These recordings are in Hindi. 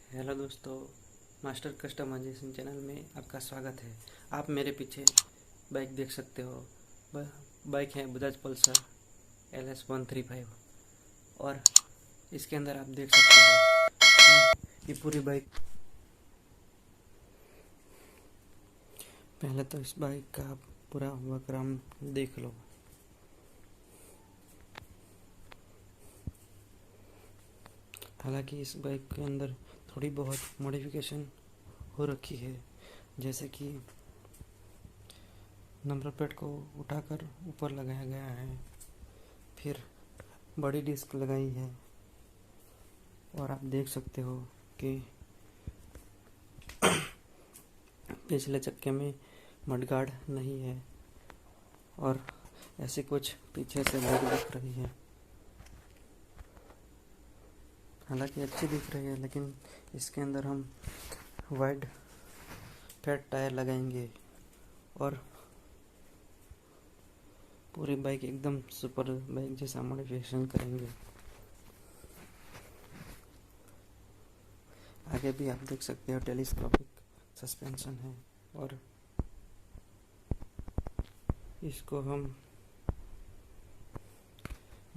हेलो दोस्तों, मास्टर कस्टमाइजेशन चैनल में आपका स्वागत है। आप मेरे पीछे बाइक देख सकते हो। बाइक है बजाज पल्सर LS135 और इसके अंदर आप देख सकते हो कि ये पूरी बाइक। पहले तो इस बाइक का आप पूरा बैकग्राउंड देख लो। हालांकि इस बाइक के अंदर थोड़ी बहुत मॉडिफिकेशन हो रखी है, जैसे कि नंबर प्लेट को उठाकर ऊपर लगाया गया है, फिर बड़ी डिस्क लगाई है और आप देख सकते हो कि पिछले चक्के में मडगार्ड नहीं है और ऐसे कुछ पीछे से बाइक दिख रही है। हालांकि अच्छी दिख रही है, लेकिन इसके अंदर हम वाइड फैट टायर लगाएंगे और पूरी बाइक एकदम सुपर बाइक जैसा मॉडिफिकेशन करेंगे। आगे भी आप देख सकते हो टेलीस्कोपिक सस्पेंशन है और इसको हम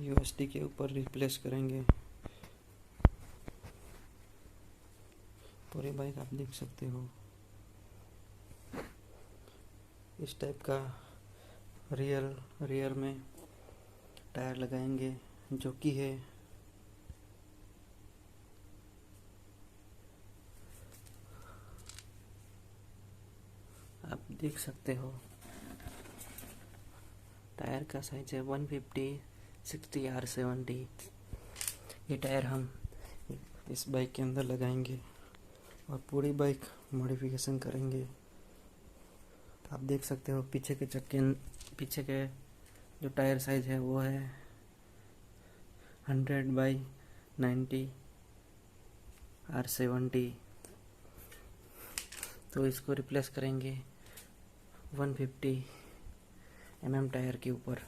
USD के ऊपर रिप्लेस करेंगे। पूरी बाइक आप देख सकते हो इस टाइप का रियर में टायर लगाएंगे, जो कि है आप देख सकते हो टायर का साइज है 150/60R70। ये टायर हम इस बाइक के अंदर लगाएंगे और पूरी बाइक मॉडिफिकेशन करेंगे। आप देख सकते हो पीछे के जो टायर साइज है वो है 100/90R70। तो इसको रिप्लेस करेंगे 150 टायर के ऊपर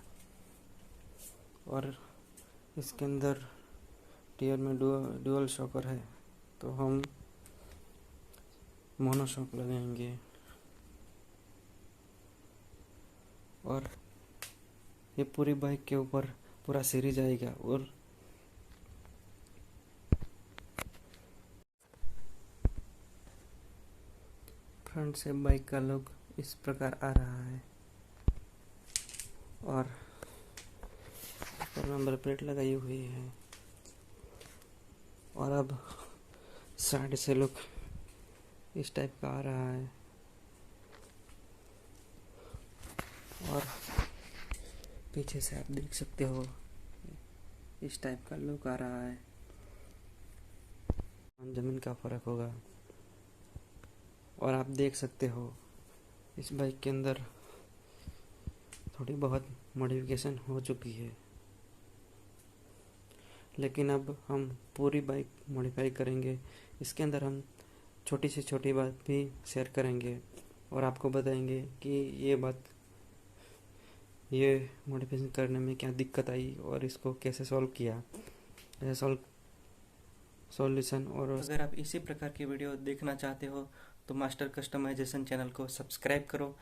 और इसके अंदर टायर में डुअल शॉकर है, तो हम मोनो शॉक लगाएंगे और ये पूरी बाइक के ऊपर पूरा सीरीज आएगा। और फ्रंट से बाइक का लुक इस प्रकार आ रहा है और नंबर प्लेट लगाई हुई है और अब साइड से लुक इस टाइप का आ रहा है और पीछे से आप देख सकते हो इस टाइप का लुक आ रहा है। जमीन का फर्क होगा और आप देख सकते हो इस बाइक के अंदर थोड़ी बहुत मॉडिफिकेशन हो चुकी है, लेकिन अब हम पूरी बाइक मॉडिफाई करेंगे। इसके अंदर हम छोटी से छोटी बात भी शेयर करेंगे और आपको बताएंगे कि ये मॉडिफिकेशन करने में क्या दिक्कत आई और इसको कैसे सॉल्व किया, सॉल्यूशन। और अगर आप इसी प्रकार की वीडियो देखना चाहते हो तो मास्टर कस्टमाइजेशन चैनल को सब्सक्राइब करो।